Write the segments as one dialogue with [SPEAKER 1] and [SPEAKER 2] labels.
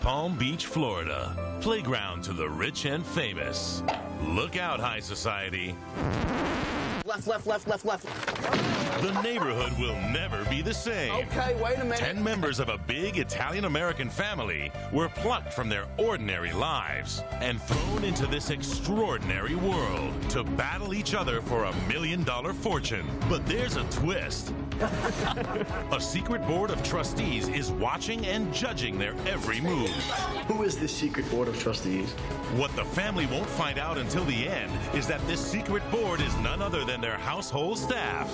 [SPEAKER 1] Palm Beach, Florida, playground to the rich and famous. Look out, high society.
[SPEAKER 2] Left, left, left, left, left.
[SPEAKER 1] The neighborhood will never be the same.
[SPEAKER 2] Okay, wait a minute.
[SPEAKER 1] 10 members of a big Italian-American family were plucked from their ordinary lives and thrown into this extraordinary world to battle each other for $1 million fortune. But there's a twist. A secret board of trustees is watching and judging their every move.
[SPEAKER 3] Who is this secret board of trustees?
[SPEAKER 1] What the family won't find out until the end is that this secret board is none other than their household staff.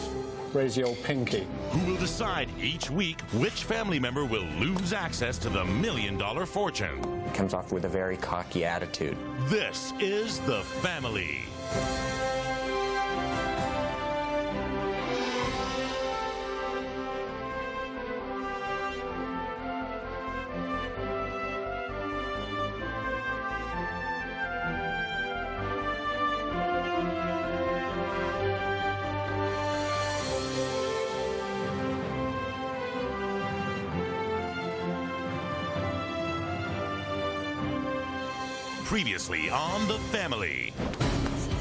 [SPEAKER 4] Raise your pinky.
[SPEAKER 1] Who will decide each week which family member will lose access to the $1 million fortune.
[SPEAKER 5] Comes off with a very cocky attitude.
[SPEAKER 1] This is The Family. Previously on The Family.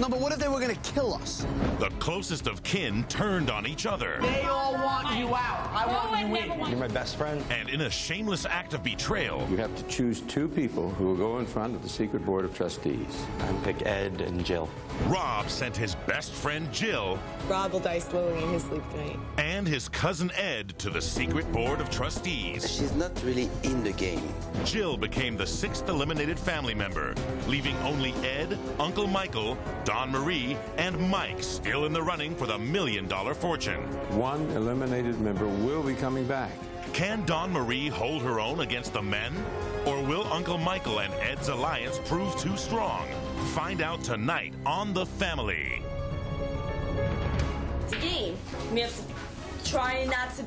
[SPEAKER 2] No, but what if they were gonna kill us?
[SPEAKER 1] The closest of kin turned on each other.
[SPEAKER 2] They all want you out. I want you in.
[SPEAKER 3] You're my best friend.
[SPEAKER 1] And in a shameless act of betrayal,
[SPEAKER 6] You have to choose two people who will go in front of the secret board of trustees.
[SPEAKER 3] I pick Ed and Jill.
[SPEAKER 1] Rob sent his best friend Jill
[SPEAKER 7] Rob will die slowly in his sleep tonight.
[SPEAKER 1] and his cousin Ed to the secret board of trustees.
[SPEAKER 8] She's not really in the game.
[SPEAKER 1] Jill became the 6th eliminated family member, leaving only Ed, Uncle Michael, Dawn Marie, and Mike still in the running for the $1 million fortune.
[SPEAKER 6] One eliminated member will be coming back.
[SPEAKER 1] Can Dawn Marie hold her own against the men? Or will Uncle Michael and Ed's alliance prove too strong? Find out tonight on The Family.
[SPEAKER 9] It's a game. We have to try not to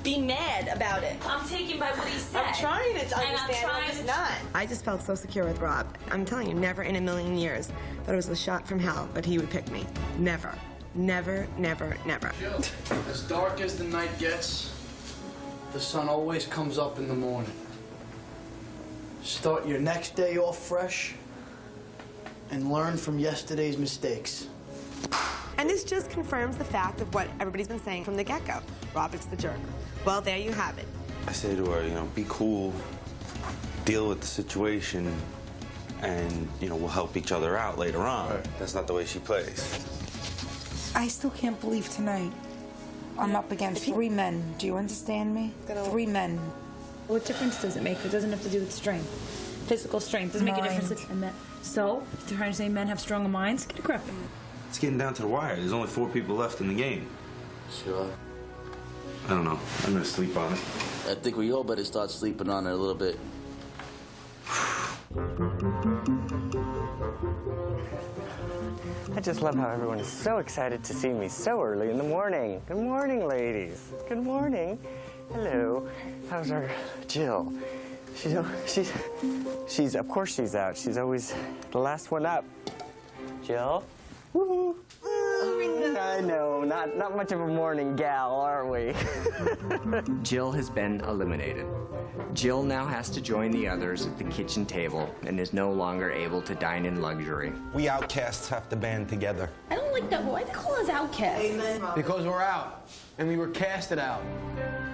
[SPEAKER 9] be mad about it. I'm taken by what he said.
[SPEAKER 7] I'm trying to
[SPEAKER 9] And I'm
[SPEAKER 7] understand,
[SPEAKER 9] trying
[SPEAKER 7] I'm just
[SPEAKER 9] to-
[SPEAKER 7] not.
[SPEAKER 10] I just felt so secure with Rob. I'm telling you, never in a million years that it was a shot from hell that he would pick me. Never. Never, never, never.
[SPEAKER 3] Jill, as dark as the night gets, the sun always comes up in the morning. Start your next day off fresh and learn from yesterday's mistakes.
[SPEAKER 10] And this just confirms the fact of what everybody's been saying from the get-go. Robert's the jerk. Well, there you have it.
[SPEAKER 8] I say to her, be cool, deal with the situation, and, we'll help each other out later on.
[SPEAKER 3] Right.
[SPEAKER 8] That's not the way she plays.
[SPEAKER 11] I still can't believe tonight I'm up against 3 men. Do you understand me? 3 men.
[SPEAKER 9] What difference does it make? It doesn't have to do with strength. Physical strength doesn't make a difference. So, if they're trying to say men have stronger minds, get a grip.
[SPEAKER 8] It's getting down to the wire. There's only 4 people left in the game.
[SPEAKER 3] Sure.
[SPEAKER 8] I don't know. I'm gonna sleep on it.
[SPEAKER 12] I think we all better start sleeping on it a little bit.
[SPEAKER 5] I just love how everyone is so excited to see me so early in the morning. Good morning, ladies. Good morning. Hello. How's our Jill? She's of course she's out. She's always the last one up. Jill? Woo-hoo. I know, not much of a morning gal, are we?
[SPEAKER 13] Jill has been eliminated. Jill now has to join the others at the kitchen table and is no longer able to dine in luxury.
[SPEAKER 8] We outcasts have to band together.
[SPEAKER 9] I don't like that. Why they call us outcasts?
[SPEAKER 3] Because we're out, and we were casted out.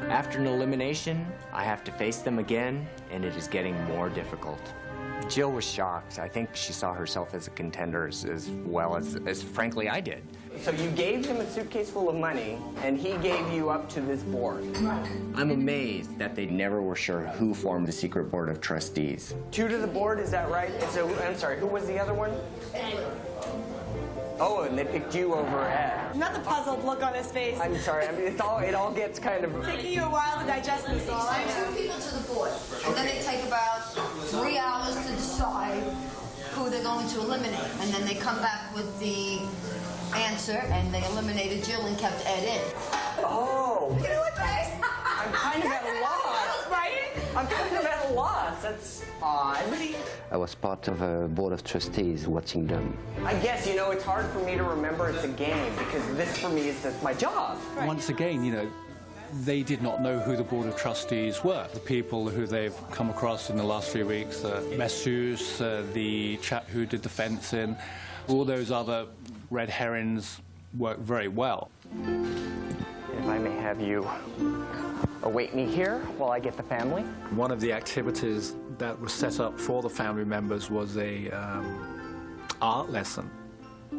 [SPEAKER 13] After an elimination, I have to face them again, and it is getting more difficult. Jill was shocked. I think she saw herself as a contender as well as frankly, I did.
[SPEAKER 5] So you gave him a suitcase full of money, and he gave you up to this board.
[SPEAKER 13] I'm amazed that they never were sure who formed the secret board of trustees.
[SPEAKER 5] 2 to the board, is that right? So, I'm sorry, who was the other one? Oh, and they picked you over Ed.
[SPEAKER 7] Not the puzzled look on his face.
[SPEAKER 5] I'm sorry, I mean, it all gets kind of...
[SPEAKER 7] Taking you a while to digest this all. I know.
[SPEAKER 14] 2 people to the board, and then they take about 3 hours to decide who they're going to eliminate. And then they come back with the answer, and they eliminated Jill and kept Ed in.
[SPEAKER 5] Oh!
[SPEAKER 14] You know what, guys?
[SPEAKER 5] I'm kind of at a loss.
[SPEAKER 7] Right?
[SPEAKER 5] I'm kind of at a loss. That's odd.
[SPEAKER 15] I was part of a board of trustees watching them.
[SPEAKER 5] I guess, it's hard for me to remember it's a game because this, for me, is my job.
[SPEAKER 16] Once again,
[SPEAKER 4] They did not know who the Board of Trustees were. The people who they've come across in the last 3 weeks, Messus, the chap who did the fencing, all those other red herrings work very well.
[SPEAKER 5] If I may have you await me here while I get the family.
[SPEAKER 4] One of the activities that was set up for the family members was a art lesson.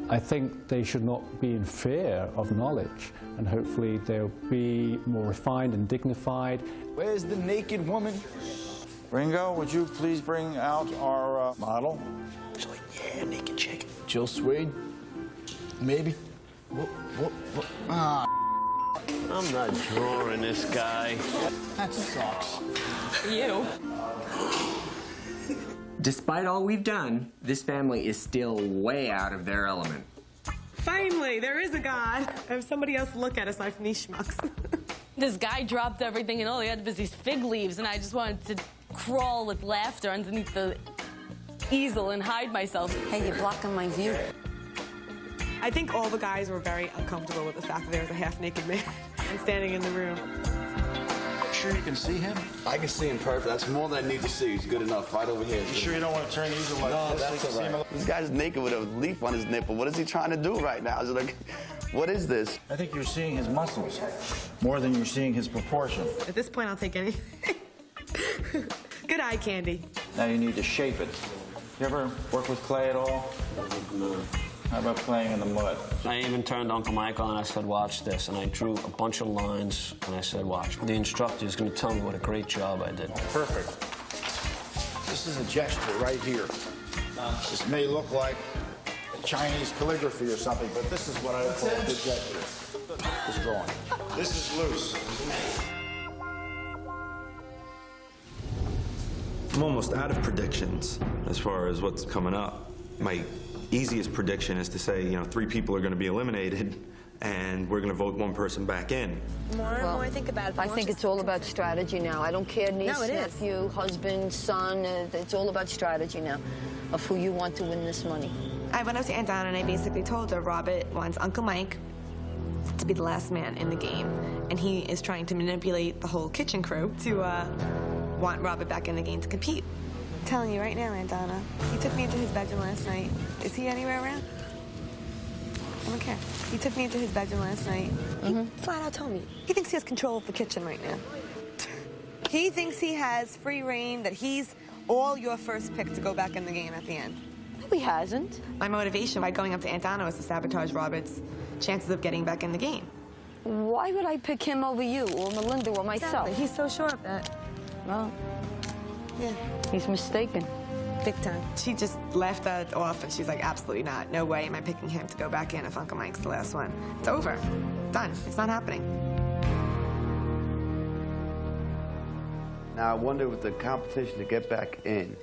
[SPEAKER 4] I think they should not be in fear of knowledge, and hopefully they'll be more refined and dignified.
[SPEAKER 16] Where's the naked woman? Ringo, would you please bring out our model?
[SPEAKER 2] So, yeah, naked chick.
[SPEAKER 16] Jill Swede? Maybe?
[SPEAKER 2] Ah, I'm not drawing this guy.
[SPEAKER 16] That sucks.
[SPEAKER 11] You.
[SPEAKER 13] Despite all we've done, this family is still way out of their element.
[SPEAKER 10] Finally, there is a God. I have somebody else look at us like these schmucks.
[SPEAKER 9] This guy dropped everything and all he had was these fig leaves, and I just wanted to crawl with laughter underneath the easel and hide myself.
[SPEAKER 14] Hey, you're blocking my view.
[SPEAKER 10] I think all the guys were very uncomfortable with the fact that there was a half-naked man standing in the room.
[SPEAKER 16] Sure you can see him?
[SPEAKER 2] I can see him perfect. That's more than I need to see. He's good enough. Right over here.
[SPEAKER 16] You sure you don't want to turn these like
[SPEAKER 2] No,
[SPEAKER 16] this?
[SPEAKER 2] that's all right.
[SPEAKER 8] This guy's naked with a leaf on his nipple. What is he trying to do right now? Is it like, what is this?
[SPEAKER 16] I think you're seeing his muscles more than you're seeing his proportion.
[SPEAKER 10] At this point, I'll take anything. Good eye candy.
[SPEAKER 16] Now you need to shape it. You ever work with clay at all? No. How about playing in the mud?
[SPEAKER 17] I even turned Uncle Michael and I said, watch this. And I drew a bunch of lines and I said, watch. The instructor is going to tell me what a great job I did.
[SPEAKER 16] Perfect. This is a gesture right here. This may look like Chinese calligraphy or something, but this is what I call a good gesture. This drawing. This is loose.
[SPEAKER 8] I'm almost out of predictions as far as what's coming up. My easiest prediction is to say, 3 people are going to be eliminated and we're going to vote 1 person back in.
[SPEAKER 14] More and more I think about it. I think it's all about strategy now. I don't care niece, nephew, husband, son. It's all about strategy now of who you want to win this money.
[SPEAKER 10] I went up to Aunt Donna and I basically told her Robert wants Uncle Mike to be the last man in the game, and he is trying to manipulate the whole kitchen crew to want Robert back in the game to compete. I'm telling you right now, Aunt Donna, he took me into his bedroom last night. Is he anywhere around? I don't care. He took me into his bedroom last night. He flat out told me he thinks he has control of the kitchen right now. He thinks he has free reign, that he's all your first pick to go back in the game at the end.
[SPEAKER 14] No, he hasn't.
[SPEAKER 10] My motivation by going up to Aunt Donna was to sabotage Robert's chances of getting back in the game.
[SPEAKER 14] Why would I pick him over you or Melinda or myself?
[SPEAKER 10] Exactly. He's so sure of that.
[SPEAKER 14] Well,
[SPEAKER 10] yeah.
[SPEAKER 14] He's mistaken.
[SPEAKER 10] Big time. She just laughed that off, and she's like, absolutely not. No way am I picking him to go back in if Uncle Mike's the last one. It's over. Done. It's not happening.
[SPEAKER 18] Now, I wonder with the competition to get back in,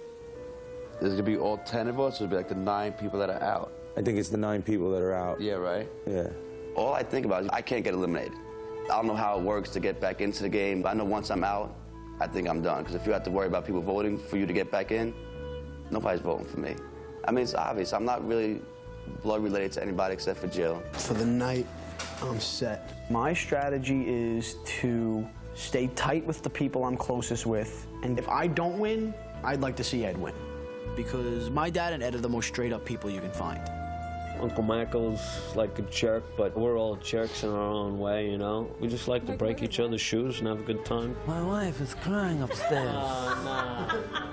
[SPEAKER 18] is it going to be all 10 of us, or will it be like the 9 people that are out?
[SPEAKER 8] I think it's the 9 people that are out.
[SPEAKER 18] Yeah, right?
[SPEAKER 8] Yeah.
[SPEAKER 2] All I think about is I can't get eliminated. I don't know how it works to get back into the game. I know once I'm out, I think I'm done. Because if you have to worry about people voting for you to get back in, nobody's voting for me. I mean, it's obvious. I'm not really blood related to anybody except for Jill.
[SPEAKER 19] For the night, I'm set. My strategy is to stay tight with the people I'm closest with. And if I don't win, I'd like to see Ed win. Because my dad and Ed are the most straight-up people you can find.
[SPEAKER 17] Uncle Michael's like a jerk, but we're all jerks in our own way, you know? We just like to break each other's shoes and have a good time.
[SPEAKER 20] My wife is crying upstairs.
[SPEAKER 17] Oh, no.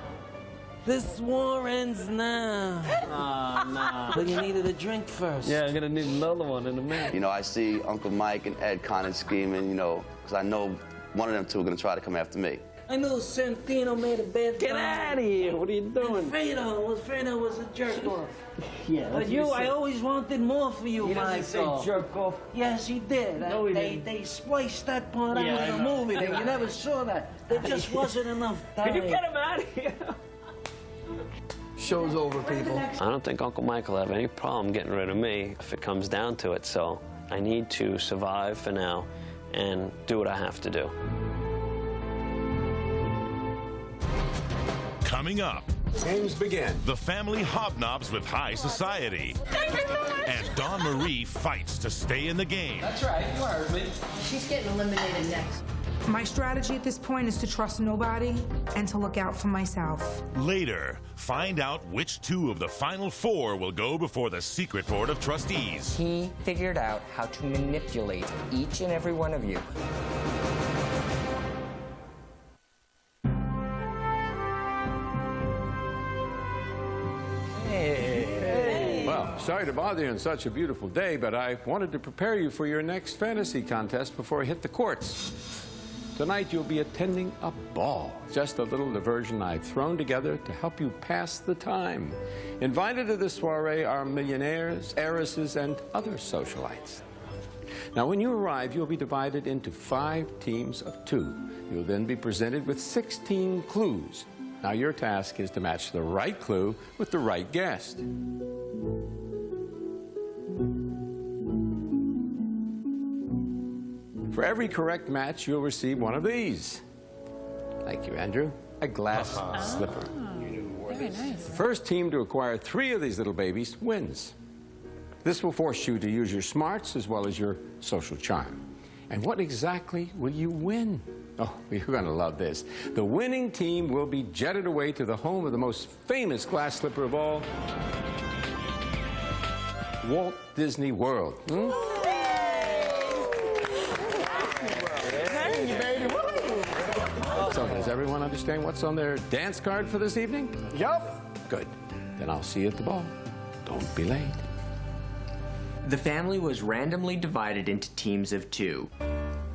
[SPEAKER 20] This war ends now.
[SPEAKER 17] Oh, no.
[SPEAKER 20] But you needed a drink first.
[SPEAKER 17] Yeah, I'm gonna need another one in a minute.
[SPEAKER 2] I see Uncle Mike and Ed kind of scheming, because I know one of them two are going to try to come after me.
[SPEAKER 20] I knew Santino made a bad
[SPEAKER 17] Get out of here. What are you doing?
[SPEAKER 20] Fredo was a jerk off.
[SPEAKER 17] Yeah.
[SPEAKER 20] But I always wanted more for you,
[SPEAKER 17] He
[SPEAKER 20] Michael.
[SPEAKER 17] doesn't say jerk off.
[SPEAKER 20] Yes, he did.
[SPEAKER 17] No, he didn't.
[SPEAKER 20] They spliced that part out
[SPEAKER 17] Yeah,
[SPEAKER 20] of the movie. You never saw that. There just wasn't enough time.
[SPEAKER 17] Can you get him out of here?
[SPEAKER 19] Show's over, people.
[SPEAKER 17] I don't think Uncle Michael will have any problem getting rid of me if it comes down to it, so I need to survive for now and do what I have to do.
[SPEAKER 1] Coming up, Games begin. The family hobnobs with high society. And Dawn Marie fights to stay in the game.
[SPEAKER 21] That's right, you heard me.
[SPEAKER 14] She's getting eliminated next.
[SPEAKER 11] My strategy at this point is to trust nobody and to look out for myself.
[SPEAKER 1] Later, find out which two of the final four will go before the secret board of trustees.
[SPEAKER 13] He figured out how to manipulate each and every one of you.
[SPEAKER 6] Well, sorry to bother you on such a beautiful day, but I wanted to prepare you for your next fantasy contest before I hit the courts. Tonight you'll be attending a ball, just a little diversion I've thrown together to help you pass the time. Invited to the soiree are millionaires, heiresses, and other socialites. Now, when you arrive, you'll be divided into 5 teams of 2. You'll then be presented with 16 clues. Now, your task is to match the right clue with the right guest. For every correct match, you'll receive one of these. Thank you, Andrew. A glass slipper.
[SPEAKER 11] Very nice.
[SPEAKER 6] The first team to acquire 3 of these little babies wins. This will force you to use your smarts as well as your social charm. And what exactly will you win? Oh, you're going to love this. The winning team will be jetted away to the home of the most famous glass slipper of all, Walt Disney World. So, does everyone understand what's on their dance card for this evening?
[SPEAKER 19] Yup.
[SPEAKER 6] Good. Then I'll see you at the ball. Don't be late.
[SPEAKER 13] The family was randomly divided into teams of 2.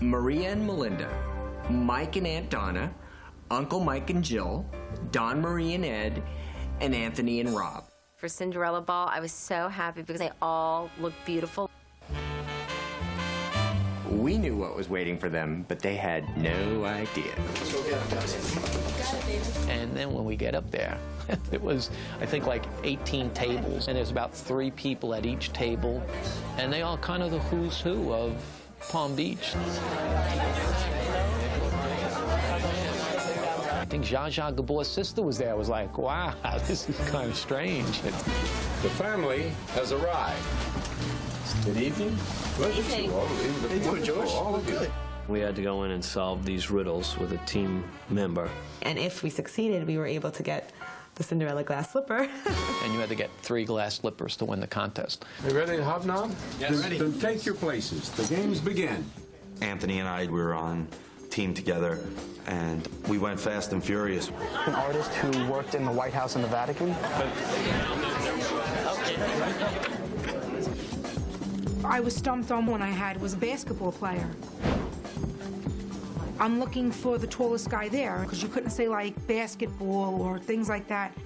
[SPEAKER 13] Maria and Melinda, Mike and Aunt Donna, Uncle Mike and Jill, Dawn Marie and Ed, and Anthony and Rob.
[SPEAKER 22] For Cinderella Ball, I was so happy because they all looked beautiful.
[SPEAKER 13] We knew what was waiting for them, but they had no idea.
[SPEAKER 23] And then when we get up there, it was, I think, like 18 tables, and there's about 3 people at each table, and they all kind of the who's who of Palm Beach. I think Zsa Zsa Gabor's sister was there. I was like, wow, this is kind of strange.
[SPEAKER 6] The family has arrived. Good evening.
[SPEAKER 9] Good evening.
[SPEAKER 6] How you doing, George? All good.
[SPEAKER 17] We had to go in and solve these riddles with a team member.
[SPEAKER 10] And if we succeeded, we were able to get the Cinderella glass slipper.
[SPEAKER 23] And you had to get 3 glass slippers to win the contest.
[SPEAKER 6] You ready to hobnob?
[SPEAKER 8] Yes.
[SPEAKER 6] Then take your places. The games begin.
[SPEAKER 8] Anthony and I were on team together, and we went fast and furious.
[SPEAKER 19] An artist who worked in the White House and the Vatican.
[SPEAKER 11] I was stumped on one I had was a basketball player. I'm looking for the tallest guy there because you couldn't say like basketball or things like that.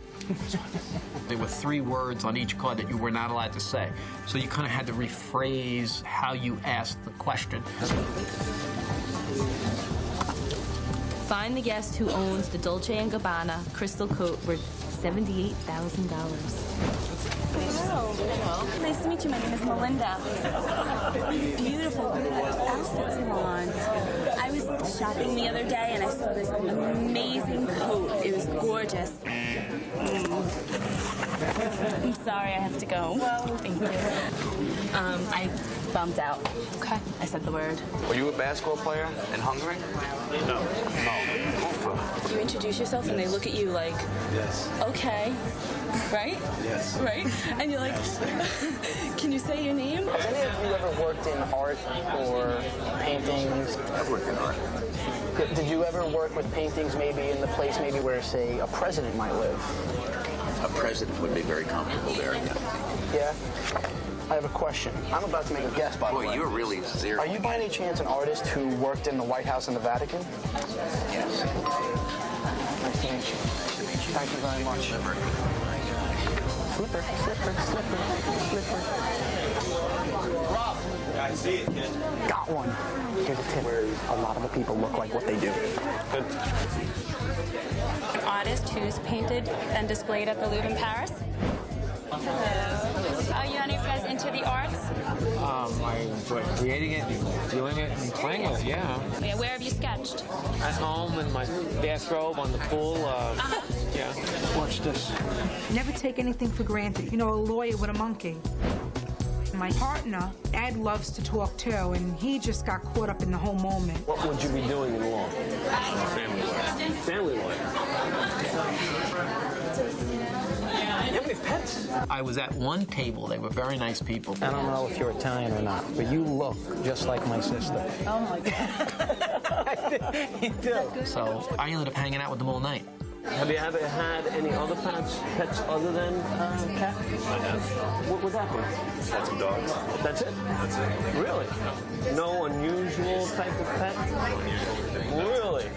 [SPEAKER 23] There were 3 words on each card that you were not allowed to say. So you kind of had to rephrase how you asked the question.
[SPEAKER 9] Find the guest who owns the Dolce & Gabbana crystal coat worth $78,000.
[SPEAKER 24] Hello. Nice to meet you. My name is Melinda. Beautiful outfits you on. I was shopping the other day and I saw this amazing coat. It was gorgeous. I'm sorry, I have to go. Thank you. I bumped out. Okay. I said the word.
[SPEAKER 2] Were you a basketball player in Hungary?
[SPEAKER 23] No.
[SPEAKER 24] You introduce yourself and they look at you like,
[SPEAKER 2] Yes.
[SPEAKER 24] okay, right?
[SPEAKER 2] Yes.
[SPEAKER 24] Right? And you're like, can you say your name?
[SPEAKER 19] Has any of you ever worked in art or paintings?
[SPEAKER 2] I've worked in art.
[SPEAKER 19] Did you ever work with paintings maybe in the place maybe where, say, a president might live?
[SPEAKER 12] A president would be very comfortable there, yeah.
[SPEAKER 19] Yeah? I have a question. I'm about to make a guess, by the way.
[SPEAKER 12] Boy, you're really zero.
[SPEAKER 19] Are you by any chance an artist who worked in the White House and the Vatican?
[SPEAKER 12] Yes.
[SPEAKER 19] Nice to meet you. Thank you very much.
[SPEAKER 12] Slipper.
[SPEAKER 19] Slipper, slipper, slipper, slipper.
[SPEAKER 8] Rob, I see it, kid.
[SPEAKER 19] Got one. Here's a tip. A lot of the people look like what they do.
[SPEAKER 8] Good.
[SPEAKER 24] An artist who's painted and displayed at the Louvre in Paris? Are you any of you guys into the arts?
[SPEAKER 23] I enjoy creating it, and doing it, and playing with it, yeah.
[SPEAKER 24] Yeah, where have you sketched?
[SPEAKER 23] At home, in my bathrobe, on the pool, yeah.
[SPEAKER 11] Watch this. Never take anything for granted. You know, a lawyer with a monkey. My partner, Ed, loves to talk too, and he just got caught up in the whole moment.
[SPEAKER 23] What would you be doing in law? Family lawyer. Family lawyer. You have any pets? I was at one table. They were very nice people.
[SPEAKER 19] I don't know if you're Italian or not, but you look just like my sister.
[SPEAKER 24] Oh my God.
[SPEAKER 19] You do.
[SPEAKER 23] So I ended up hanging out with them all night.
[SPEAKER 17] Have you ever had any other pets other than cat?
[SPEAKER 8] I have.
[SPEAKER 17] What would that be?
[SPEAKER 8] Had some dogs.
[SPEAKER 17] That's it?
[SPEAKER 8] That's it.
[SPEAKER 17] Really? No unusual type of pet? Really?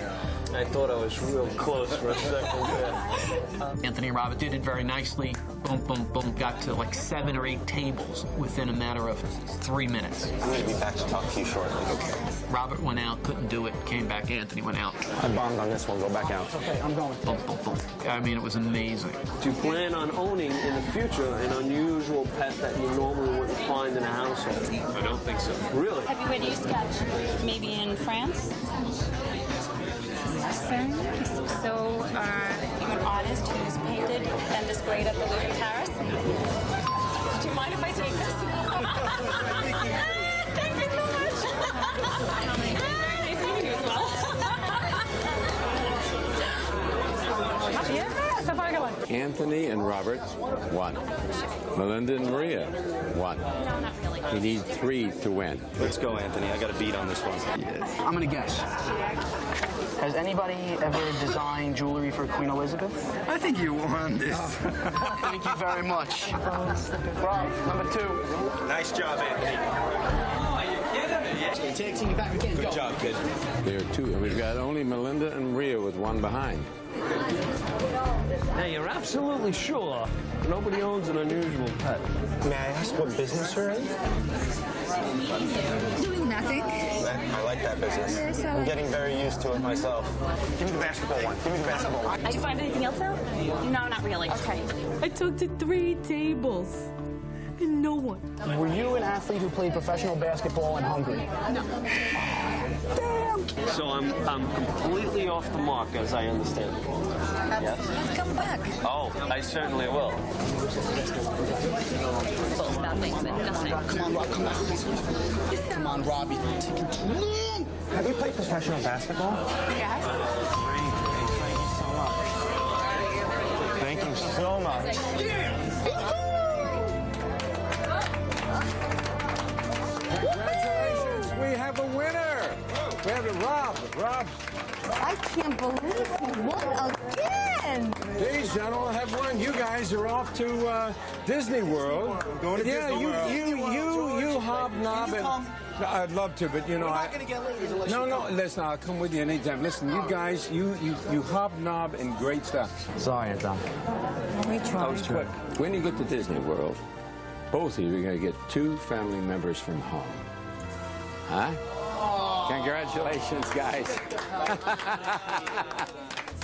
[SPEAKER 17] I thought I was real close for a second there.
[SPEAKER 23] Anthony and Robert did it very nicely. Boom, boom, boom. Got to like 7 or 8 tables within a matter of 3 minutes.
[SPEAKER 8] I'm going to be back to talk to you shortly. Okay.
[SPEAKER 23] Robert went out, couldn't do it, came back. Anthony went out.
[SPEAKER 19] I bombed on this one. Go back out. Okay, I'm going.
[SPEAKER 23] Boom, boom, boom. I mean, it was amazing.
[SPEAKER 17] Do you plan on owning in the future an unusual pet that you normally wouldn't find in a household?
[SPEAKER 8] I don't think so.
[SPEAKER 17] Really?
[SPEAKER 24] Have you read you sketch? Maybe in France? So, you're an artist who's painted and displayed at the Louvre in Paris? Do you mind if I take this? Thank you so much. Very nice meeting you as well.
[SPEAKER 6] Anthony and Robert, 1. Melinda and Maria, 1.
[SPEAKER 24] No, not really.
[SPEAKER 6] You need 3 to win.
[SPEAKER 8] Let's go, Anthony. I got a beat on this one.
[SPEAKER 19] I'm gonna guess. Has anybody ever designed jewelry for Queen Elizabeth?
[SPEAKER 16] I think you won this.
[SPEAKER 19] Thank you very much. Rob, number 2.
[SPEAKER 8] Nice job, Anthony.
[SPEAKER 19] Tag team you back again.
[SPEAKER 8] Good job, kid.
[SPEAKER 6] There are 2, and we've got only Melinda and Maria with 1 behind.
[SPEAKER 17] Now, you're absolutely sure nobody owns an unusual pet?
[SPEAKER 8] May I ask what business you're in?
[SPEAKER 11] Doing nothing.
[SPEAKER 8] I like that business.
[SPEAKER 11] Yes,
[SPEAKER 8] I'm getting very used to it myself.
[SPEAKER 19] Give me the basketball one. Give me the basketball one.
[SPEAKER 24] Did you find anything else out? No, not really. Okay.
[SPEAKER 10] I talked to 3 tables. And no one.
[SPEAKER 19] Were you an athlete who played professional basketball in Hungary?
[SPEAKER 24] No.
[SPEAKER 19] Damn.
[SPEAKER 17] So I'm completely off the mark, as I understand it.
[SPEAKER 14] Yes? Come back.
[SPEAKER 17] Oh, I certainly will.
[SPEAKER 24] Both about things and nothing.
[SPEAKER 19] Come on, Rob, come on. Come on, Robbie. Taking too long. Have you played professional basketball?
[SPEAKER 24] Yes.
[SPEAKER 19] Thank you so much.
[SPEAKER 6] Congratulations, we have a winner. We have Rob.
[SPEAKER 14] I can't believe he won again.
[SPEAKER 6] These gentlemen have won. You guys are off to Disney World.
[SPEAKER 16] Going to Disney World.
[SPEAKER 6] You hobnob and... No, I'd love to, but you know,
[SPEAKER 19] We're not going to get ladies unless
[SPEAKER 6] No,
[SPEAKER 19] you
[SPEAKER 6] no, listen, I'll come with you anytime. Listen, you guys, you hobnob and great stuff.
[SPEAKER 19] Sorry, Tom.
[SPEAKER 14] We tried.
[SPEAKER 6] Quick. When you get to Disney World, both of you are going to get 2 family members from home. Huh? Congratulations, guys.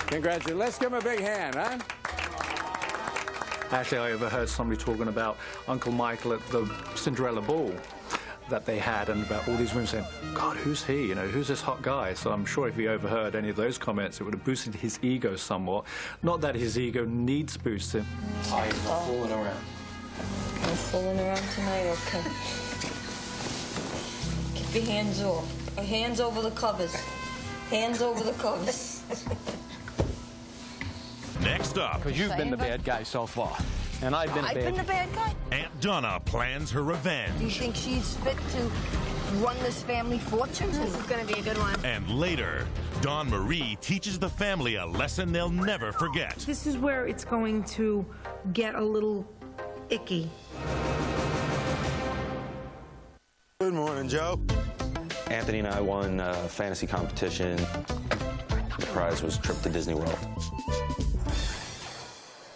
[SPEAKER 6] Congratulations. Let's give them a big hand, huh?
[SPEAKER 4] Actually, I overheard somebody talking about Uncle Michael at the Cinderella Ball that they had, and about all these women saying, God, who's he? You know, who's this hot guy? So I'm sure if he overheard any of those comments, it would have boosted his ego somewhat. Not that his ego needs boosting.
[SPEAKER 8] I'm not fooling around.
[SPEAKER 14] I'm fooling around tonight, okay. Keep your hands off. Hands over the covers. Hands over the covers.
[SPEAKER 1] Next up,
[SPEAKER 19] Because you've been the bad guy so far. And I've been a
[SPEAKER 14] I've
[SPEAKER 19] bad
[SPEAKER 14] been the bad guy.
[SPEAKER 1] Aunt Donna plans her
[SPEAKER 14] Do you
[SPEAKER 1] revenge.
[SPEAKER 14] think she's fit to run this family fortune?
[SPEAKER 10] This is going to be a good one.
[SPEAKER 1] And later, Dawn Marie teaches the family a lesson they'll never forget.
[SPEAKER 11] This is where it's going to get a little icky.
[SPEAKER 8] Good morning, Joe. Anthony and I won a fantasy competition. The prize was a trip to Disney World.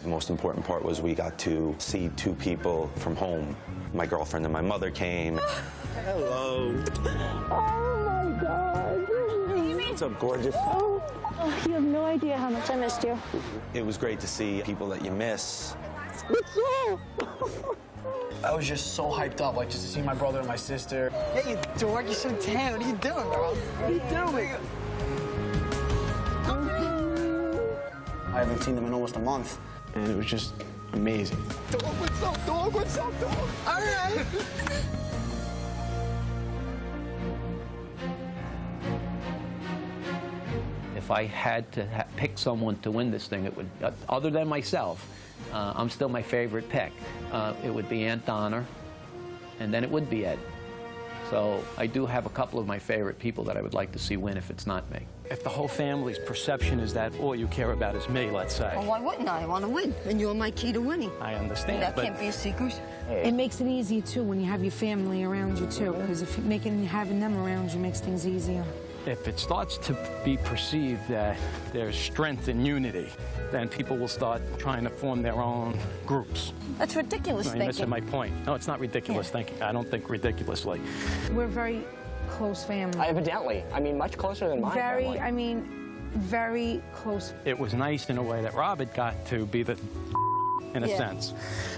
[SPEAKER 8] The most important part was we got to see 2 people from home. My girlfriend and my mother came. Hello.
[SPEAKER 24] Oh my God.
[SPEAKER 8] What's up, gorgeous?
[SPEAKER 24] Oh, you have no idea how much I missed you.
[SPEAKER 8] It was great to see people that you miss
[SPEAKER 19] What's up? I was just so hyped up, like, just to see my brother and my sister.
[SPEAKER 5] Hey, you dork, you're so tan. What are you doing, bro? What are you doing?
[SPEAKER 19] I haven't seen them in almost a month, and it was just amazing.
[SPEAKER 5] Dog, what's up, dog? What's up, dog? All right.
[SPEAKER 23] If I had to pick someone to win this thing, it would, other than myself, I'm still my favorite pick. It would be Aunt Donna, and then it would be Ed. So I do have a couple of my favorite people that I would like to see win if it's not me.
[SPEAKER 3] If the whole family's perception is that all you care about is me, let's say.
[SPEAKER 14] Well, why wouldn't I? I want to win, and you're my key to winning.
[SPEAKER 3] I understand,
[SPEAKER 14] That
[SPEAKER 3] but
[SPEAKER 14] can't be a secret.
[SPEAKER 11] It makes it easier, too, when you have your family around you, too, because if having them around you makes things easier.
[SPEAKER 3] if it starts to be perceived that there's strength in unity, then people will start trying to form their own groups.
[SPEAKER 14] That's ridiculous
[SPEAKER 3] You're missing my point. No, it's not ridiculous thinking. I don't think ridiculously.
[SPEAKER 11] We're very close family.
[SPEAKER 5] Evidently. I mean, much closer than my family.
[SPEAKER 11] I mean, very close.
[SPEAKER 3] It was nice in a way that Robert got to be the in a sense.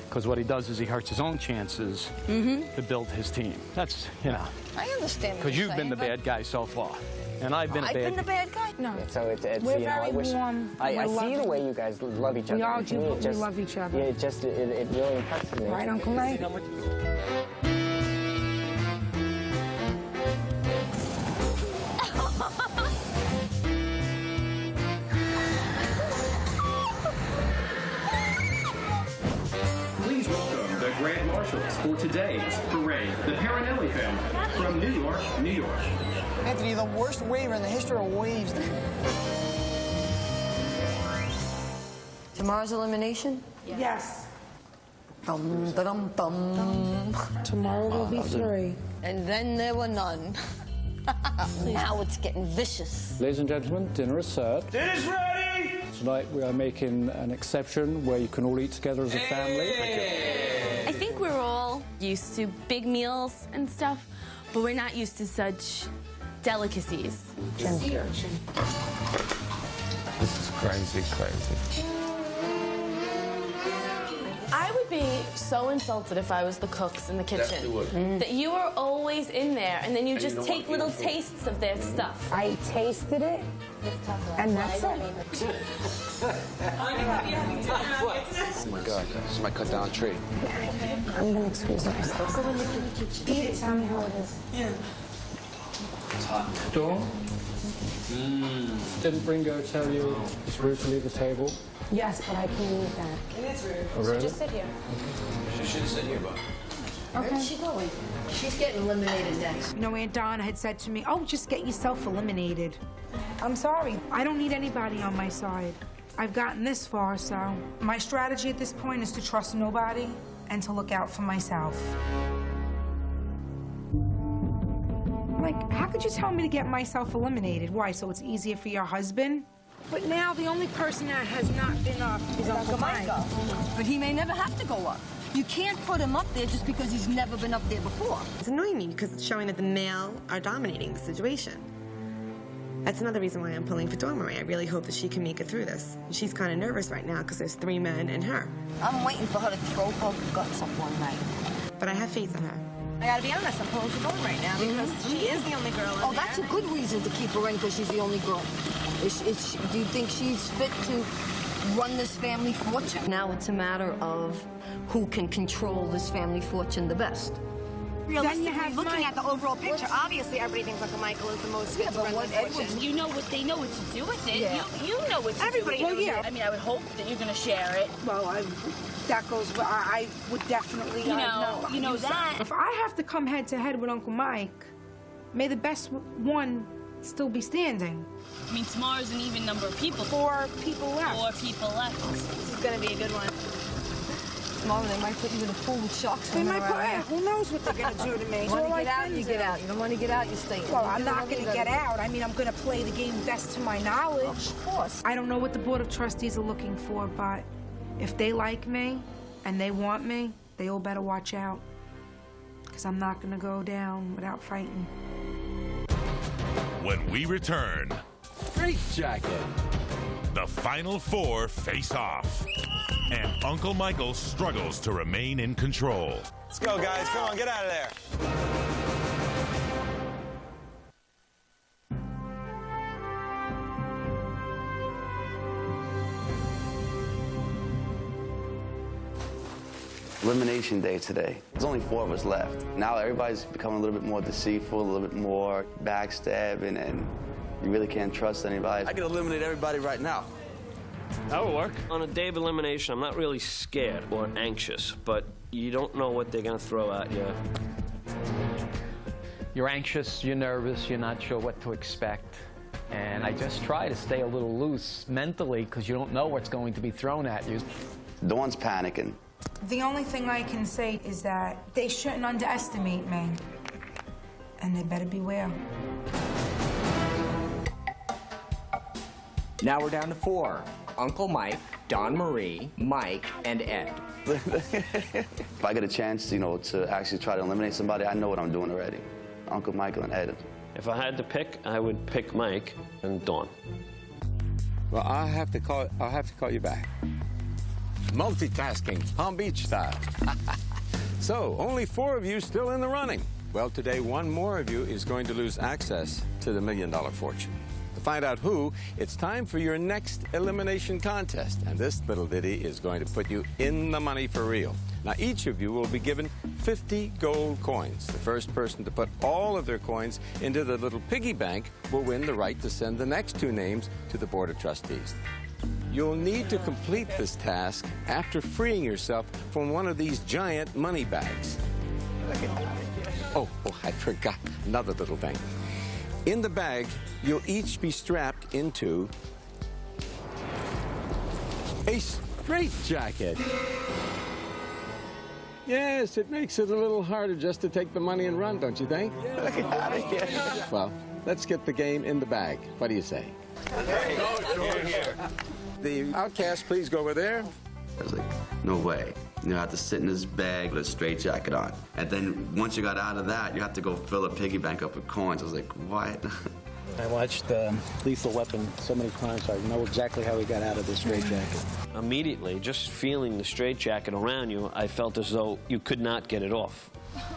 [SPEAKER 3] Because what he does is he hurts his own chances to build his team. That's, you know.
[SPEAKER 14] I understand.
[SPEAKER 3] Because you've been the bad guy so far. And I've been a bad guy.
[SPEAKER 14] I've been the bad guy?
[SPEAKER 11] No.
[SPEAKER 5] So it's
[SPEAKER 11] We're
[SPEAKER 5] you know,
[SPEAKER 11] very
[SPEAKER 5] I wish,
[SPEAKER 11] warm.
[SPEAKER 5] I see the way you guys love each other.
[SPEAKER 11] We all
[SPEAKER 5] To
[SPEAKER 11] do,
[SPEAKER 5] me,
[SPEAKER 11] but
[SPEAKER 5] it just,
[SPEAKER 11] we love each other.
[SPEAKER 5] Yeah, it really impresses me.
[SPEAKER 11] Right, Uncle Mike?
[SPEAKER 7] Please welcome the Grand Marshals for today's parade, the Parinelli family from New York, New York.
[SPEAKER 5] Anthony, the worst waiver in the history of waves.
[SPEAKER 14] Tomorrow's elimination?
[SPEAKER 11] Yes.
[SPEAKER 14] Dum, dum, dum.
[SPEAKER 11] Tomorrow will be 3.
[SPEAKER 14] And then there were none. Now it's getting vicious.
[SPEAKER 4] Ladies and gentlemen, dinner is served.
[SPEAKER 7] Dinner's ready!
[SPEAKER 4] Tonight we are making an exception where you can all eat together as a family.
[SPEAKER 9] I think we're all used to big meals and stuff, but we're not used to such delicacies.
[SPEAKER 6] This is crazy, crazy.
[SPEAKER 9] I would be so insulted if I was the cooks in the kitchen.
[SPEAKER 6] Definitely would.
[SPEAKER 9] That you are always in there, and then you
[SPEAKER 6] And
[SPEAKER 9] just
[SPEAKER 6] you don't
[SPEAKER 9] take
[SPEAKER 6] want
[SPEAKER 9] little
[SPEAKER 6] to.
[SPEAKER 9] tastes of their stuff.
[SPEAKER 11] I tasted it, and that's it.
[SPEAKER 2] Oh my God, this is my cut down tree.
[SPEAKER 11] I'm gonna excuse myself. Go in the kitchen. Eat it, tell me how it is.
[SPEAKER 4] Yeah. It's hot. Dawn? Didn't Ringo tell you it's rude to leave the table?
[SPEAKER 11] Yes, but I can eat that.
[SPEAKER 14] It is rude.
[SPEAKER 4] Oh, really?
[SPEAKER 14] So just sit here.
[SPEAKER 6] She should sit here, but.
[SPEAKER 14] Where's she going? She's getting eliminated next.
[SPEAKER 11] You know, Aunt Donna had said to me, oh, just get yourself eliminated. I'm sorry. I don't need anybody on my side. I've gotten this far, so my strategy at this point is to trust nobody and to look out for myself. Like, how could you tell me to get myself eliminated? Why, so it's easier for your husband? But now the only person that has not been up is Uncle Mike.
[SPEAKER 14] But he may never have to go up. You can't put him up there just because he's never been up there before.
[SPEAKER 10] It's annoying me because it's showing that the male are dominating the situation. That's another reason why I'm pulling for Dawn Marie. I really hope that she can make it through this. She's kind of nervous right now because there's 3 men and her.
[SPEAKER 14] I'm waiting for her to throw her guts up one night.
[SPEAKER 10] But I have faith in her.
[SPEAKER 14] I gotta be honest, I'm pulling for Dawn right now because she is the only girl in there. That's a good reason to keep her in because she's the only girl. Do you think she's fit to run this family fortune? Now it's a matter of who can control this family fortune the best.
[SPEAKER 10] Realistically, looking at the overall picture, obviously everybody thinks Uncle Michael is the most fit to run this fortune.
[SPEAKER 24] You know what they know what to do with it.
[SPEAKER 10] Yeah.
[SPEAKER 24] You know what to
[SPEAKER 11] Everybody
[SPEAKER 24] do with
[SPEAKER 11] knows
[SPEAKER 24] it.
[SPEAKER 11] it.
[SPEAKER 24] I mean, I would hope that you're going to share it.
[SPEAKER 11] Well, that goes. I would definitely.
[SPEAKER 24] You know that.
[SPEAKER 11] If I have to come head to head with Uncle Mike, may the best one still be standing.
[SPEAKER 24] I mean, tomorrow's an even number of people.
[SPEAKER 11] 4 people left.
[SPEAKER 24] 4 people left.
[SPEAKER 10] This is gonna be a good one.
[SPEAKER 14] Tomorrow they might put you in a pool with sharks.
[SPEAKER 11] They might who knows what they're gonna do to me?
[SPEAKER 14] You want to get out, you get out. You don't want to get out, you stay.
[SPEAKER 11] Well, I'm not gonna get out. I mean, I'm gonna play the game best to my knowledge.
[SPEAKER 14] Of course.
[SPEAKER 11] I don't know what the Board of Trustees are looking for, but if they like me and they want me, they all better watch out. Because I'm not gonna go down without fighting.
[SPEAKER 1] When we return,
[SPEAKER 6] Straight Jacket.
[SPEAKER 1] the final 4 face off. And Uncle Michael struggles to remain in control.
[SPEAKER 15] Let's go, guys. Come on, get out of there.
[SPEAKER 2] Elimination day today. There's only 4 of us left. Now everybody's becoming a little bit more deceitful, a little bit more backstabbing, and you really can't trust anybody. I can eliminate everybody right now.
[SPEAKER 18] That would work. On a day of elimination, I'm not really scared or anxious, but you don't know what they're going to throw at you.
[SPEAKER 3] You're anxious, you're nervous, you're not sure what to expect. And I just try to stay a little loose mentally because you don't know what's going to be thrown at you.
[SPEAKER 2] Dawn's panicking.
[SPEAKER 11] The only thing I can say is that they shouldn't underestimate me. And they better beware.
[SPEAKER 13] Now we're down to 4. Uncle Mike, Dawn Marie, Mike, and Ed.
[SPEAKER 2] If I get a chance, you know, to actually try to eliminate somebody, I know what I'm doing already. Uncle Michael and Ed.
[SPEAKER 18] If I had to pick, I would pick Mike and Dawn.
[SPEAKER 6] Well, I'll have to call you back. Multitasking, Palm Beach style. So, only 4 of you still in the running. Well, today, 1 more of you is going to lose access to the $1 million fortune. To find out who, it's time for your next elimination contest. And this little ditty is going to put you in the money for real. Now, each of you will be given 50 gold coins. The first person to put all of their coins into the little piggy bank will win the right to send the next 2 names to the Board of Trustees. You'll need to complete this task after freeing yourself from one of these giant money bags. Oh, I forgot another little thing. In the bag, you'll each be strapped into a straitjacket. Yes, it makes it a little harder just to take the money and run, don't you think? Well, let's get the game in the bag. What do you say? The outcast, please go over there.
[SPEAKER 2] I was like, no way. You have to sit in this bag with a straitjacket on. And then once you got out of that, you have to go fill a piggy bank up with coins. I was like, what?
[SPEAKER 19] I watched Lethal Weapon so many times, so I know exactly how he got out of the straitjacket.
[SPEAKER 18] Immediately, just feeling the straitjacket around you, I felt as though you could not get it off.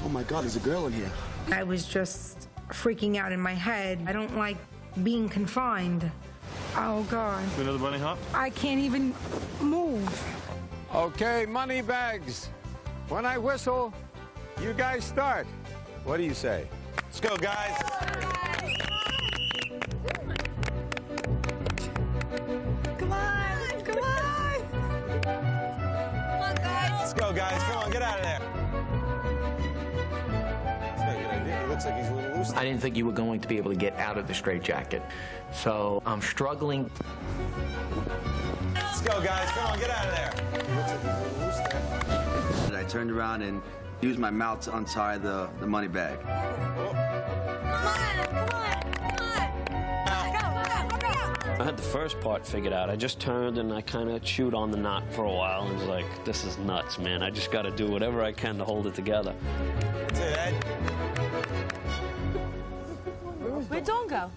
[SPEAKER 19] Oh my God, there's a girl in here.
[SPEAKER 11] I was just freaking out in my head. I don't like being confined. Oh, God.
[SPEAKER 15] Another bunny hop?
[SPEAKER 11] I can't even move.
[SPEAKER 6] Okay, money bags. When I whistle, you guys start. What do you say?
[SPEAKER 15] Let's go, guys.
[SPEAKER 10] Come on, come on. Come on, guys.
[SPEAKER 15] Let's go, guys. Come on, get out of there. That's not a good idea. He looks like he's a little loose.
[SPEAKER 13] I didn't think you were going to be able to get out of the straitjacket, so I'm struggling.
[SPEAKER 15] Let's go, guys. Come on, get out of there. He looks like he's a little loose there.
[SPEAKER 2] I turned around and used my mouth to untie the money bag.
[SPEAKER 18] I had the first part figured out. I just turned and I kind of chewed on the knot for a while and was like, this is nuts, man. I just got to do whatever I can to hold it together.
[SPEAKER 15] That's it, Ed.
[SPEAKER 9] Where'd Dawn go?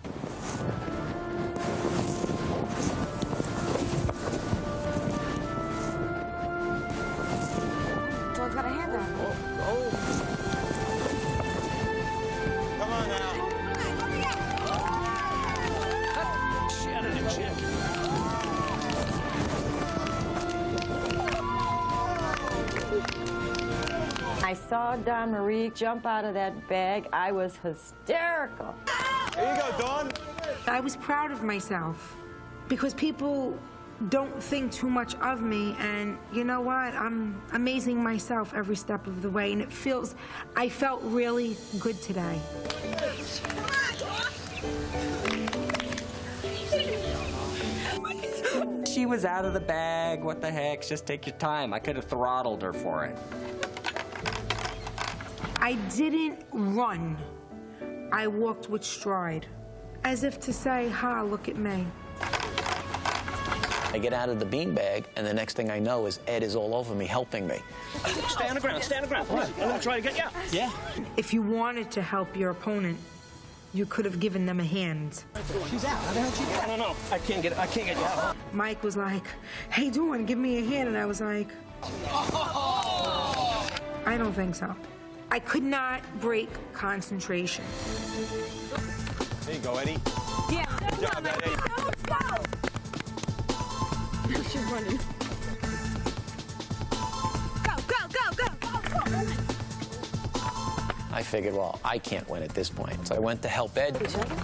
[SPEAKER 9] Dawn's got a hand on.
[SPEAKER 15] Come on now.
[SPEAKER 20] I saw Dawn Marie jump out of that bag. I was hysterical.
[SPEAKER 15] Here you go, Dawn.
[SPEAKER 11] I was proud of myself because people don't think too much of me, and you know what? I'm amazing myself every step of the way, and I felt really good today.
[SPEAKER 13] She was out of the bag. What the heck? Just take your time. I could have throttled her for it.
[SPEAKER 11] I didn't run. I walked with stride, as if to say, ha, look at me.
[SPEAKER 21] I get out of the beanbag, and the next thing I know is Ed is all over me, helping me.
[SPEAKER 18] Stay on the ground, please. I'm going to try to get you out. Yeah.
[SPEAKER 11] If you wanted to help your opponent, you could have given them a hand.
[SPEAKER 15] She's out. How the hell did she get? I don't know. I can't get you out.
[SPEAKER 11] Mike was like, "Hey, Dawn, give me a hand," and I was like, I don't think so. I could not break concentration.
[SPEAKER 15] There you go, Eddie.
[SPEAKER 9] Yeah.
[SPEAKER 15] Good job, Eddie.
[SPEAKER 9] Let's go. She's running.
[SPEAKER 21] I figured, well, I can't win at this point. So I went to help Ed.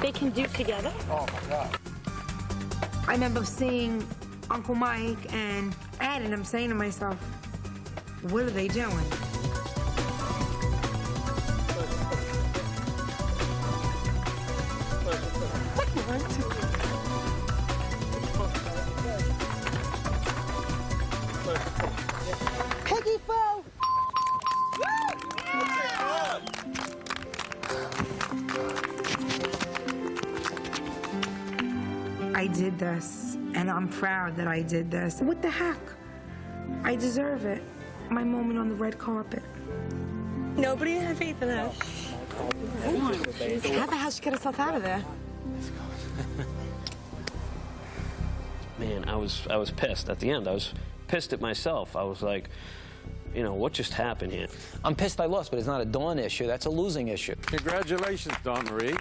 [SPEAKER 24] They can do together.
[SPEAKER 15] Oh, my God.
[SPEAKER 11] I remember seeing Uncle Mike and Ed, and I'm saying to myself, what are they doing?
[SPEAKER 14] Piggy Foo!
[SPEAKER 11] I did this, and I'm proud that I did this. What the heck? I deserve it. My moment on the red carpet.
[SPEAKER 10] Nobody had faith in us. How the hell she get herself out of there?
[SPEAKER 18] Man, I was pissed at the end. I was pissed at myself. I was like, you know, what just happened here?
[SPEAKER 21] I'm pissed I lost, but it's not a Dawn issue. That's a losing issue.
[SPEAKER 6] Congratulations, Dawn Marie.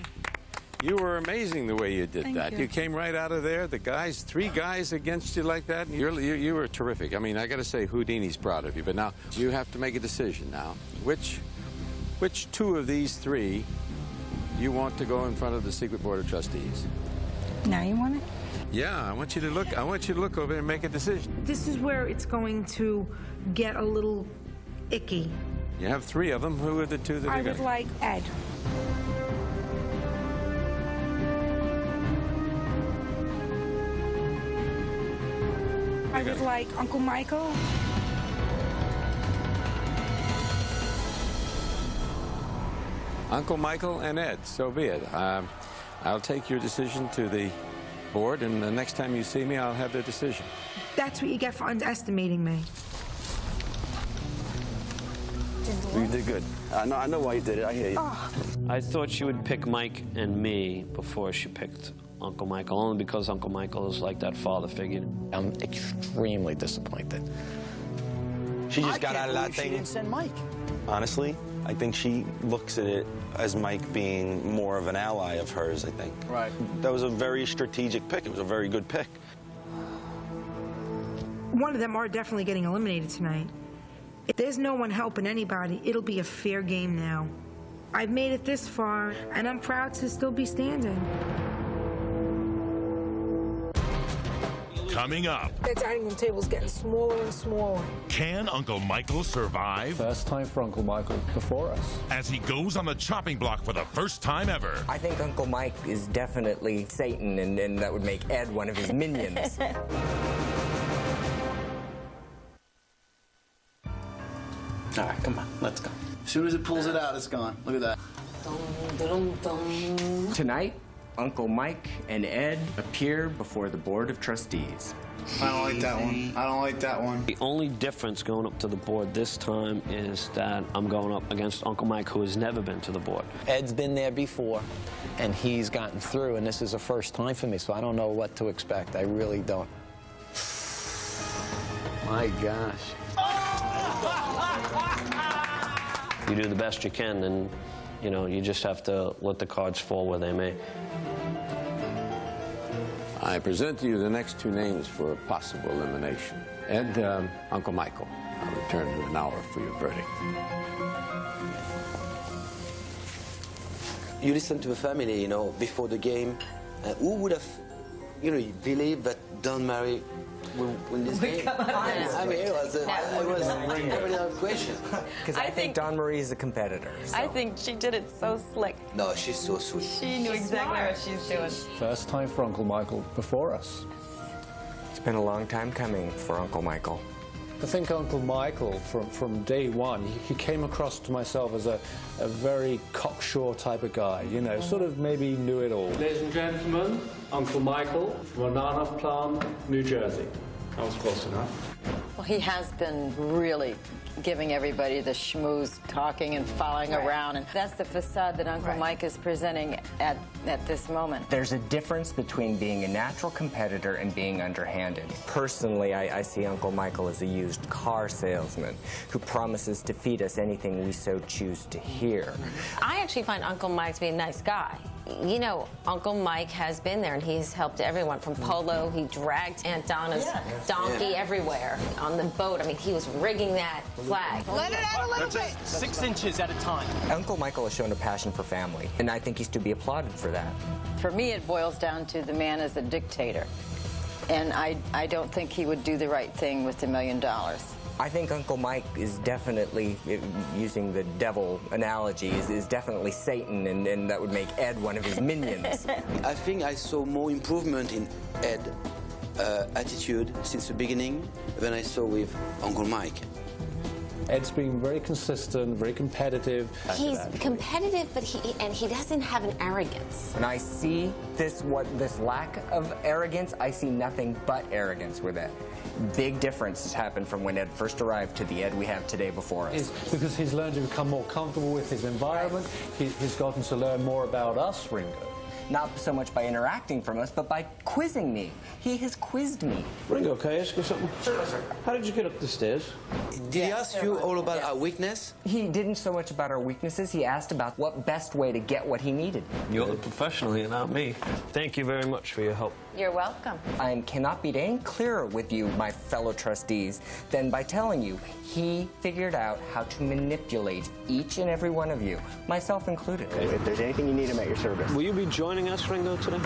[SPEAKER 6] You were amazing the way you did that. You came right out of there. The guys, 3 guys against you like that. You were terrific. I mean, I got to say, Houdini's proud of you. But now you have to make a decision now. Which 2 of these 3 you want to go in front of the Secret Board of Trustees?
[SPEAKER 11] Now you want it?
[SPEAKER 6] Yeah, I want you to look over there and make a decision.
[SPEAKER 11] This is where it's going to get a little icky.
[SPEAKER 6] You have 3 of them. Who are the 2 that
[SPEAKER 11] I
[SPEAKER 6] are going
[SPEAKER 11] would like Ed. I would like Uncle Michael.
[SPEAKER 6] Uncle Michael and Ed, so be it. I'll take your decision to the board, and the next time you see me, I'll have the decision.
[SPEAKER 11] That's what you get for underestimating me.
[SPEAKER 2] You did good. I know why you did it. I hear you.
[SPEAKER 11] Oh.
[SPEAKER 18] I thought she would pick Mike and me before she picked Uncle Michael, only because Uncle Michael is like that father figure.
[SPEAKER 21] I'm extremely disappointed.
[SPEAKER 8] She just got out of that
[SPEAKER 19] She
[SPEAKER 8] thing.
[SPEAKER 19] didn't send Mike.
[SPEAKER 8] Honestly, I think she looks at it as Mike being more of an ally of hers, I think.
[SPEAKER 19] Right.
[SPEAKER 8] That was a very strategic pick. It was a very good pick.
[SPEAKER 11] One of them are definitely getting eliminated tonight. If there's no one helping anybody, it'll be a fair game now. I've made it this far, and I'm proud to still be standing.
[SPEAKER 1] Coming up,
[SPEAKER 11] The dining room table's getting smaller and smaller.
[SPEAKER 1] can Uncle Michael survive?
[SPEAKER 4] First time for Uncle Michael before us.
[SPEAKER 1] As he goes on the chopping block for the first time ever.
[SPEAKER 5] I think Uncle Mike is definitely Satan, and that would make Ed one of his minions.
[SPEAKER 19] All right, come on, let's go. As soon as it pulls it out, it's gone. Look at that.
[SPEAKER 5] Tonight, Uncle Mike and Ed appear before the Board of Trustees.
[SPEAKER 19] I don't like that one. I don't like that one.
[SPEAKER 18] The only difference going up to the board this time is that I'm going up against Uncle Mike, who has never been to the board.
[SPEAKER 21] Ed's been there before, and he's gotten through, and this is the first time for me, so I don't know what to expect. I really don't.
[SPEAKER 23] My gosh.
[SPEAKER 18] You do the best you can, and you know, you just have to let the cards fall where they may.
[SPEAKER 6] I present to you the next 2 names for possible elimination. Ed, Uncle Michael. I'll return in an hour for your verdict.
[SPEAKER 12] You listen to the family, you know, before the game. Who would have, you know, believed that Dawn Marie will win this game? I mean, it was a question.
[SPEAKER 5] Because I think Dawn Marie is a competitor. So.
[SPEAKER 10] I think she did it so slick.
[SPEAKER 12] No, she's so sweet.
[SPEAKER 10] She knew exactly what she's doing.
[SPEAKER 4] First time for Uncle Michael before us.
[SPEAKER 5] It's been a long time coming for Uncle Michael.
[SPEAKER 4] I think Uncle Michael, from day one, he came across to myself as a very cocksure type of guy, you know, sort of maybe knew it all.
[SPEAKER 16] Ladies and gentlemen, Uncle Michael from Ananaplan, New Jersey. That was close enough.
[SPEAKER 14] Well, he has been really giving everybody the schmooze, talking and following around, and that's the facade that Uncle Mike is presenting at this moment.
[SPEAKER 5] There's a difference between being a natural competitor and being underhanded. Personally, I see Uncle Michael as a used car salesman who promises to feed us anything we so choose to hear.
[SPEAKER 7] I actually find Uncle Mike to be a nice guy. You know, Uncle Mike has been there, and he's helped everyone from polo. He dragged Aunt Donna's donkey everywhere on the boat. I mean, he was rigging that flag.
[SPEAKER 14] Let it out a little bit.
[SPEAKER 5] 6 inches at a time. Uncle Michael has shown a passion for family, and I think he's to be applauded for that.
[SPEAKER 14] For me, it boils down to the man as a dictator. And I don't think he would do the right thing with $1 million.
[SPEAKER 5] I think Uncle Mike is definitely, using the devil analogy, is definitely Satan, and that would make Ed one of his minions.
[SPEAKER 12] I think I saw more improvement in Ed's attitude since the beginning than I saw with Uncle Mike.
[SPEAKER 4] Ed's been very consistent, very competitive.
[SPEAKER 7] He's competitive, but he doesn't have an arrogance.
[SPEAKER 5] When I see this lack of arrogance, I see nothing but arrogance with Ed. Big difference has happened from when Ed first arrived to the Ed we have today before us.
[SPEAKER 4] It's because he's learned to become more comfortable with his environment. He's gotten to learn more about us, Ringo.
[SPEAKER 5] Not so much by interacting from us, but by quizzing me. He has quizzed me.
[SPEAKER 18] Ringo, can I ask you something?
[SPEAKER 5] Sure, sir.
[SPEAKER 18] How did you get up the stairs?
[SPEAKER 12] Did he ask you all about our weakness?
[SPEAKER 5] He didn't so much about our weaknesses. He asked about what best way to get what he needed.
[SPEAKER 18] You're the professional here, not me. Thank you very much for your help.
[SPEAKER 7] You're welcome.
[SPEAKER 5] I cannot be any clearer with you, my fellow trustees, than by telling you he figured out how to manipulate each and every one of you, myself included.
[SPEAKER 16] If there's anything you need, I'm at your service.
[SPEAKER 18] Will you be joining us, Ringo, today?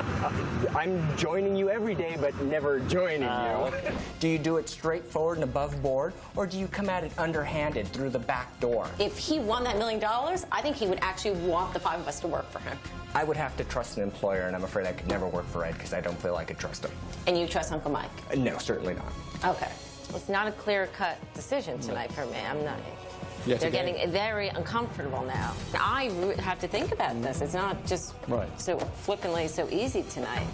[SPEAKER 16] I'm joining you every day, but never joining you.
[SPEAKER 5] Do you do it straightforward and above board, or do you come at it underhanded through the back door?
[SPEAKER 7] If he won that $1 million, I think he would actually want the 5 of us to work for him.
[SPEAKER 5] I would have to trust an employer, and I'm afraid I could never work for Ed because I don't feel I could trust him.
[SPEAKER 7] And you trust Uncle Mike?
[SPEAKER 5] No, certainly not.
[SPEAKER 7] Okay. It's not a clear-cut decision tonight for me. I'm not.
[SPEAKER 5] Yet
[SPEAKER 7] They're
[SPEAKER 5] again.
[SPEAKER 7] getting very uncomfortable now. I have to think about this. It's not just so flippantly so easy tonight.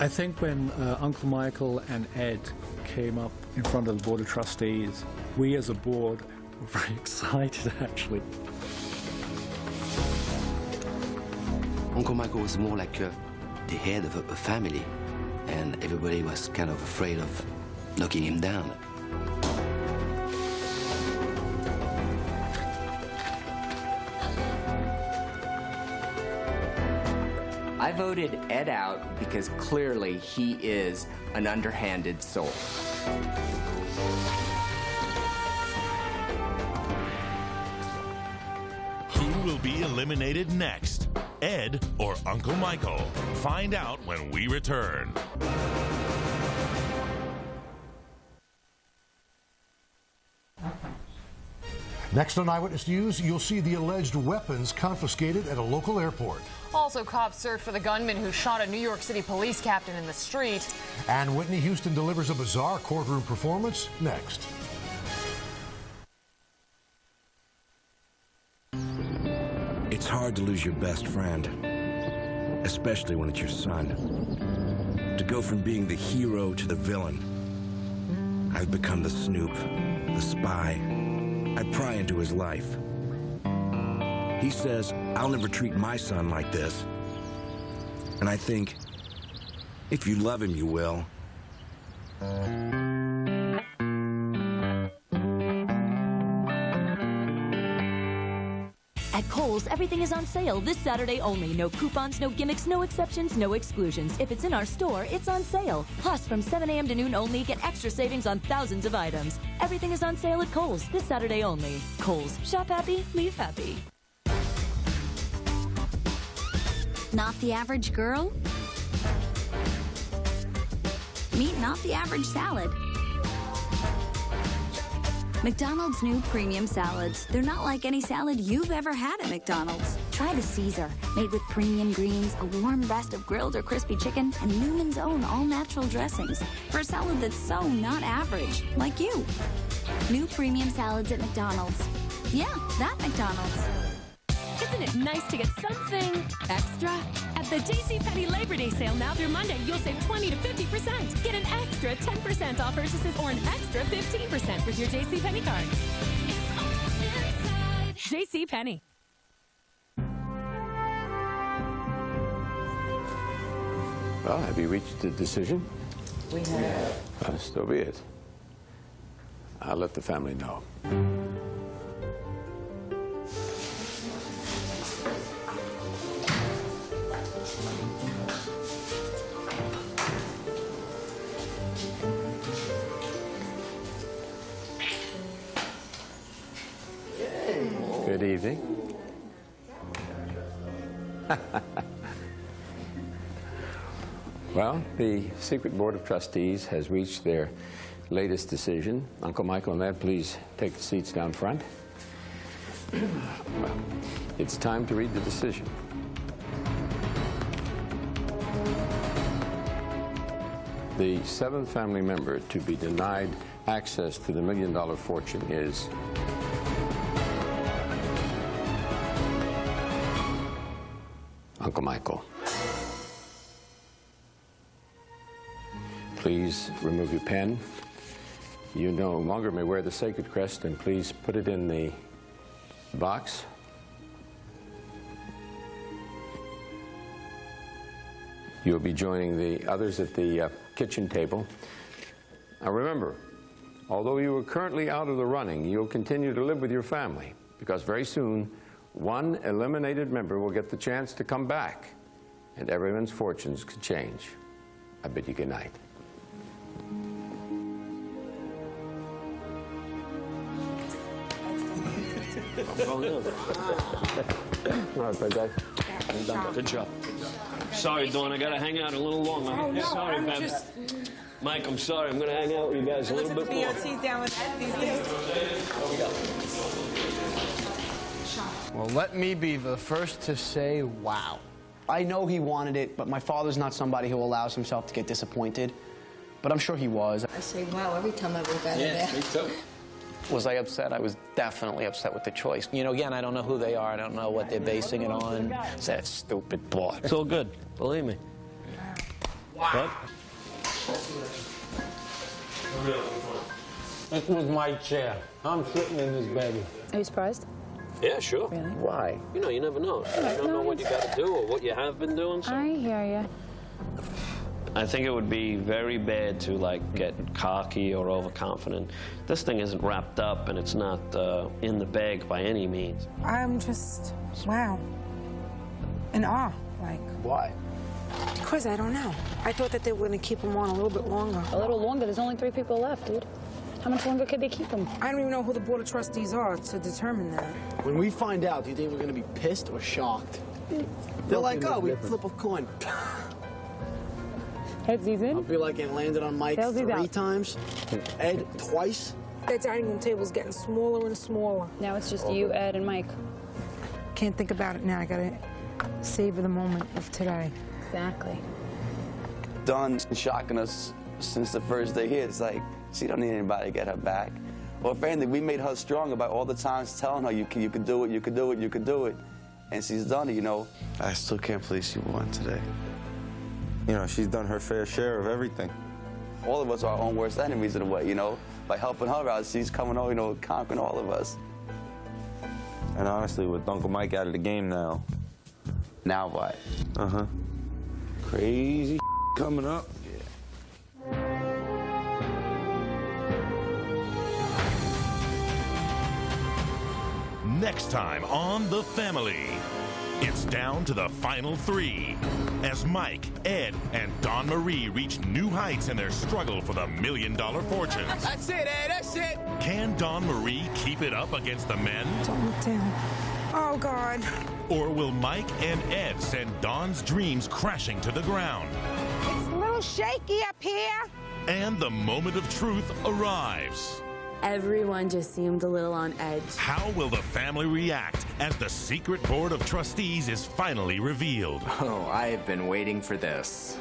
[SPEAKER 4] I think when Uncle Michael and Ed came up in front of the Board of Trustees, we as a board were very excited, actually.
[SPEAKER 17] Uncle Michael was more like the head of a family, and everybody was kind of afraid of knocking him down.
[SPEAKER 5] I voted Ed out because clearly he is an underhanded soul.
[SPEAKER 1] Who will be eliminated next? Ed or Uncle Michael? Find out when we return.
[SPEAKER 22] Next on Eyewitness News, you'll see the alleged weapons confiscated at a local airport.
[SPEAKER 25] Also, cops search for the gunman who shot a New York City police captain in the street.
[SPEAKER 22] And Whitney Houston delivers a bizarre courtroom performance next.
[SPEAKER 26] It's hard to lose your best friend, especially when it's your son. To go from being the hero to the villain. I've become the snoop, the spy. I pry into his life. He says, I'll never treat my son like this. And I think, if you love him, you will.
[SPEAKER 27] At Kohl's, everything is on sale this Saturday only. No coupons, no gimmicks, no exceptions, no exclusions. If it's in our store, it's on sale. Plus, from 7 a.m. to noon only, get extra savings on thousands of items. Everything is on sale at Kohl's this Saturday only. Kohl's. Shop happy, leave happy.
[SPEAKER 28] Not the average girl? Meet Not the Average Salad. McDonald's new premium salads. They're not like any salad you've ever had at McDonald's. Try the Caesar, made with premium greens, a warm best of grilled or crispy chicken, and Newman's own all-natural dressings for a salad that's so not average, like you. New premium salads at McDonald's. Yeah, that McDonald's.
[SPEAKER 2] Isn't it nice to get something extra? At the JCPenney Labor Day sale now through Monday, you'll save 20 to 50%. Get an extra 10% off purchases or an extra 15% with your JCPenney card. JCPenney.
[SPEAKER 6] Well, have you reached a decision?
[SPEAKER 3] We have.
[SPEAKER 6] So be it. I'll let the family know. Good evening. Well, the Secret Board of Trustees has reached their latest decision. Uncle Michael and Ed, please take the seats down front. Well, it's time to read the decision. The seventh family member to be denied access to the $1 million fortune is Uncle Michael. Please remove your pen. You no longer may wear the sacred crest, and please put it in the box. You'll be joining the others at the kitchen table. Now remember, although you are currently out of the running, you'll continue to live with your family, because very soon, one eliminated member will get the chance to come back, and everyone's fortunes could change. I bid you good night.
[SPEAKER 18] All right, bye, guys. Good job. Sorry, Dawn, I gotta hang out a little longer.
[SPEAKER 11] Oh, no,
[SPEAKER 18] sorry,
[SPEAKER 11] I'm
[SPEAKER 18] Bev.
[SPEAKER 11] just...
[SPEAKER 18] Mike, I'm sorry. I'm gonna hang out with you guys a little bit more.
[SPEAKER 10] BOT's down with Ed these days.
[SPEAKER 19] Well, let me be the first to say wow. I know he wanted it, but my father's not somebody who allows himself to get disappointed. But I'm sure he was.
[SPEAKER 14] I say wow every time I look at it.
[SPEAKER 21] me too. Was I upset? I was definitely upset with the choice. You know, again, I don't know who they are. I don't know what they're basing it on. It's that stupid boy.
[SPEAKER 18] It's all good. Believe me. Wow.
[SPEAKER 8] This was my chair. I'm sitting in this baby.
[SPEAKER 9] Are you surprised?
[SPEAKER 18] Yeah, sure.
[SPEAKER 9] Really?
[SPEAKER 18] Why? You know, you never know. You don't know what you got to do or what you have been doing. So.
[SPEAKER 9] I hear you.
[SPEAKER 18] I think it would be very bad to, like, get cocky or overconfident. This thing isn't wrapped up, and it's not in the bag by any means.
[SPEAKER 11] I'm just, wow, in awe, like.
[SPEAKER 19] Why?
[SPEAKER 11] Because I don't know. I thought that they were going to keep him on a little bit longer.
[SPEAKER 9] A little longer? There's only 3 people left, dude. How much longer could they keep him?
[SPEAKER 11] I don't even know who the Board of Trustees are to determine that.
[SPEAKER 19] When we find out, do you think we're going to be pissed or shocked? They're like, oh, we flip a coin.
[SPEAKER 9] Headsies in.
[SPEAKER 19] I'll be like, it landed on Mike 3 times, Ed twice.
[SPEAKER 11] That dining room table's getting smaller and smaller.
[SPEAKER 9] Now it's just you, Ed, and Mike.
[SPEAKER 11] Can't think about it now. I gotta savor the moment of today.
[SPEAKER 9] Exactly.
[SPEAKER 12] Dawn's been shocking us since the first day here. It's like, she don't need anybody to get her back. Well, if anything, we made her stronger by all the times telling her, you can do it, you can do it, you can do it. And she's done it, you know.
[SPEAKER 13] I still can't believe she won today. You know, she's done her fair share of everything.
[SPEAKER 12] All of us are our own worst enemies in a way, you know. By helping her out, she's coming over, you know, conquering all of us.
[SPEAKER 13] And honestly, with Uncle Mike out of the game now.
[SPEAKER 12] Now what?
[SPEAKER 13] Uh-huh. Crazy coming up.
[SPEAKER 1] Next time on The Family, it's down to the final 3 as Mike, Ed, and Dawn Marie reach new heights in their struggle for the $1 million fortune.
[SPEAKER 19] That's it, Ed, that's it.
[SPEAKER 1] Can Dawn Marie keep it up against the men?
[SPEAKER 11] Don't look down. Oh, God.
[SPEAKER 1] Or will Mike and Ed send Dawn's dreams crashing to the ground?
[SPEAKER 11] It's a little shaky up here.
[SPEAKER 1] And the moment of truth arrives.
[SPEAKER 15] Everyone just seemed a little on edge.
[SPEAKER 1] How will the family react as the secret board of trustees is finally revealed?
[SPEAKER 5] Oh, I have been waiting for this.